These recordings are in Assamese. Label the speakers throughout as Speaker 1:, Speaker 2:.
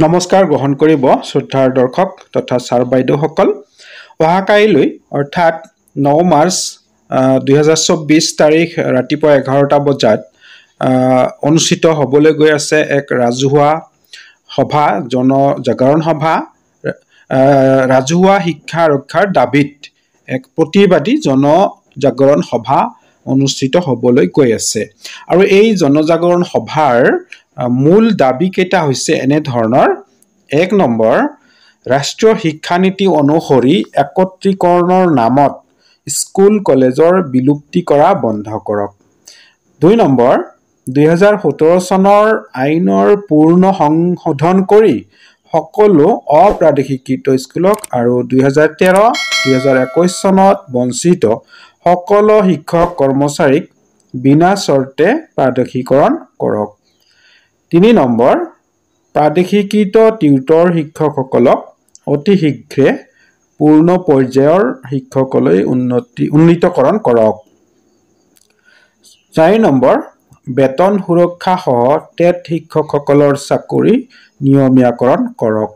Speaker 1: নমস্কাৰ গ্ৰহণ কৰিব শ্ৰদ্ধাৰ দৰ্শক তথা ছাৰ বাইদেউসকল। অহাকাইলৈ অৰ্থাৎ 9 মাৰ্চ 2024 তাৰিখ ৰাতিপুৱা 11টা বজাত অনুষ্ঠিত হ'বলৈ গৈ আছে এক ৰাজহুৱা সভা, জনজাগৰণ সভা, ৰাজহুৱা শিক্ষা ৰক্ষাৰ দাবীত এক প্ৰতিবাদী জনজাগৰণ সভা অনুষ্ঠিত হ'বলৈ গৈ আছে। আৰু এই জনজাগৰণ সভাৰ মূল দাবী কেইটা হৈছে এনে ধৰণৰ। 1 নম্বৰ, ৰাষ্ট্ৰীয় শিক্ষানীতি অনুসৰি একত্ৰীকৰণৰ নামত স্কুল কলেজৰ বিলুপ্তি কৰা বন্ধ কৰক। 2 নম্বৰ, 2017 চনৰ আইনৰ পূৰ্ণ সংশোধন কৰি সকলো অপ্ৰাদেশিকৃত স্কুলক আৰু 2013-2021 চনত বঞ্চিত সকলো শিক্ষক কৰ্মচাৰীক বিনা চৰ্তে প্ৰাদেশিকৰণ কৰক। 3 নম্বৰ, প্ৰাদেশিকৃত টিউটৰ শিক্ষকসকলক অতি শীঘ্ৰে পূৰ্ণ পৰ্যায়ৰ শিক্ষকলৈ উন্নীতকৰণ কৰক। 4 নম্বৰ, বেতন সুৰক্ষা সহ টেট শিক্ষকসকলৰ চাকৰি নিয়মীয়াকৰণ কৰক।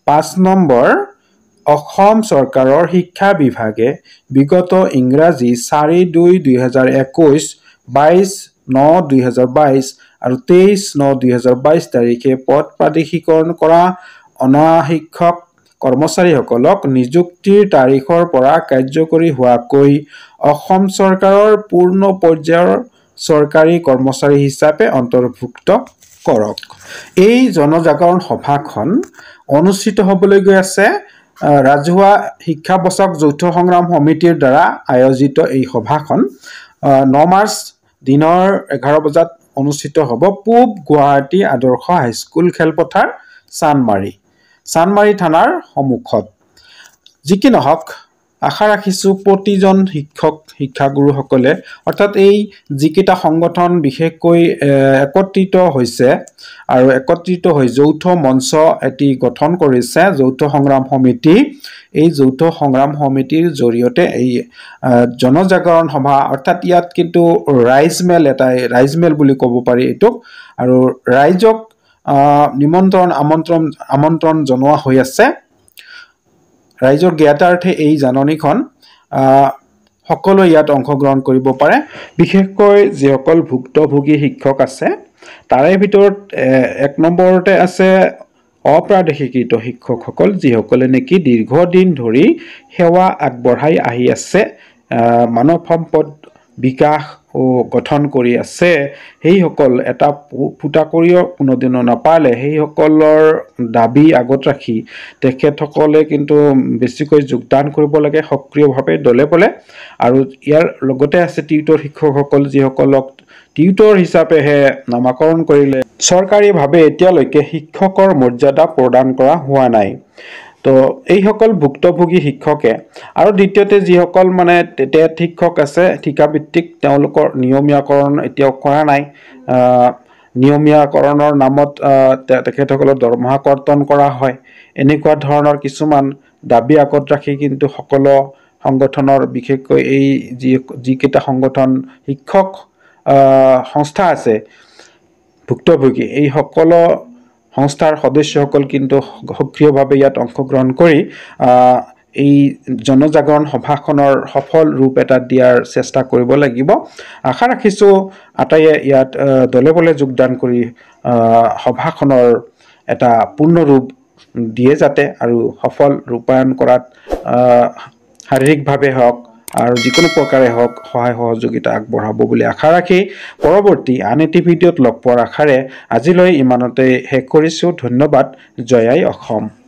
Speaker 1: 5 নম্বৰ, অসম চৰকাৰৰ শিক্ষা বিভাগে বিগত ইংৰাজী 4-2-2021, 22-9-2022 আৰু 23-9-2022 তাৰিখে পদ প্ৰাদেশিকৰণ কৰা অনা শিক্ষক কৰ্মচাৰীসকলক নিযুক্তিৰ তাৰিখৰ পৰা কাৰ্যকৰী হোৱাকৈ অসম চৰকাৰৰ পূৰ্ণ পৰ্যায়ৰ চৰকাৰী কৰ্মচাৰী হিচাপে অন্তৰ্ভুক্ত কৰক। এই জনজাগৰণ সভাখন অনুষ্ঠিত হ'বলৈ গৈ আছে ৰাজহুৱা শিক্ষা বচক যৌথ সংগ্ৰাম সমিতিৰ দ্বাৰা আয়োজিত এই সভাখন 9 মাৰ্চ দিনৰ 11 বজাত অনুষ্ঠিত হ'ব পূব গুৱাহাটী আদৰ্শ হাইস্কুল খেলপথাৰ, চানমাৰি থানাৰ সন্মুখত। যি কি নহওক, আশা ৰাখিছোঁ প্ৰতিজন শিক্ষাগুৰুসকলে অৰ্থাৎ এই যিকেইটা সংগঠন বিশেষকৈ একত্ৰিত হৈছে আৰু একত্ৰিত হৈ যৌথ মঞ্চ এটি গঠন কৰিছে, যৌথ সংগ্ৰাম সমিতি, এই যৌথ সংগ্ৰাম সমিতিৰ জৰিয়তে এই জনজাগৰণ সভা অৰ্থাৎ ইয়াত কিন্তু ৰাইজমেল বুলি ক'ব পাৰি এইটোক, আৰু ৰাইজক আমন্ত্ৰণ জনোৱা হৈ আছে। ৰাইজৰ জ্ঞাতাৰ্থে এই জাননীখন সকলোৱে ইয়াত অংশগ্ৰহণ কৰিব পাৰে। বিশেষকৈ যিসকল ভুক্তভোগী শিক্ষক আছে তাৰে ভিতৰত 1 নম্বৰতে আছে অপ্ৰাদেশিকৃত শিক্ষকসকল, যিসকলে নেকি দীৰ্ঘদিন ধৰি সেৱা আগবঢ়াই আহি আছে, মানৱ সম্পদ বিকাশ গঠন কৰি আছে, সেইসকল এটা ফুটা কৰিও কোনোদিনো নাপালে, সেইসকলৰ দাবী আগত ৰাখি তেখেতসকলে কিন্তু বেছিকৈ যোগদান কৰিব লাগে সক্ৰিয়ভাৱে দলে বলে। আৰু ইয়াৰ লগতে আছে টিউটৰ শিক্ষকসকল, যিসকলক টিউটৰ হিচাপেহে নামাকৰণ কৰিলে চৰকাৰীভাৱে এতিয়ালৈকে শিক্ষকৰ মৰ্যাদা প্ৰদান কৰা হোৱা নাই। তো এইসকল ভুক্তভোগী শিক্ষকে আৰু দ্বিতীয়তে যিসকল মানে টেট শিক্ষক আছে ঠিকাভিত্তিক, তেওঁলোকৰ নিয়মীয়াকৰণ এতিয়াও কৰা নাই। নিয়মীয়াকৰণৰ নামত তেখেতসকলৰ দৰমহা কৰ্তন কৰা হয়। এনেকুৱা ধৰণৰ কিছুমান দাবী আগত ৰাখি কিন্তু সকলো সংগঠনৰ, বিশেষকৈ এই যিকেইটা সংগঠন শিক্ষক সংস্থা আছে ভুক্তভোগী, এই সকলো সংস্থাৰ সদস্যসকল কিন্তু সক্ৰিয়ভাৱে ইয়াত অংশগ্ৰহণ কৰি এই জনজাগৰণ সভাখনৰ সফল ৰূপ এটা দিয়াৰ চেষ্টা কৰিব লাগিব। আশা ৰাখিছোঁ আটাইয়ে ইয়াত দলে বলে যোগদান কৰি সভাখনৰ এটা পূৰ্ণ ৰূপ দিয়ে যাতে, আৰু সফল ৰূপায়ণ কৰাত শাৰীৰিকভাৱে হওক আৰু যিকোনো প্ৰকাৰে হওক সহায় সহযোগিতা আগবঢ়াব বুলি আশা ৰাখি পৰৱৰ্তী আন এটি ভিডিঅ'ত লগ পোৱাৰ আশাৰে আজিলৈ ইমানতে শেষ কৰিছোঁ। ধন্যবাদ। জয় আই অসম।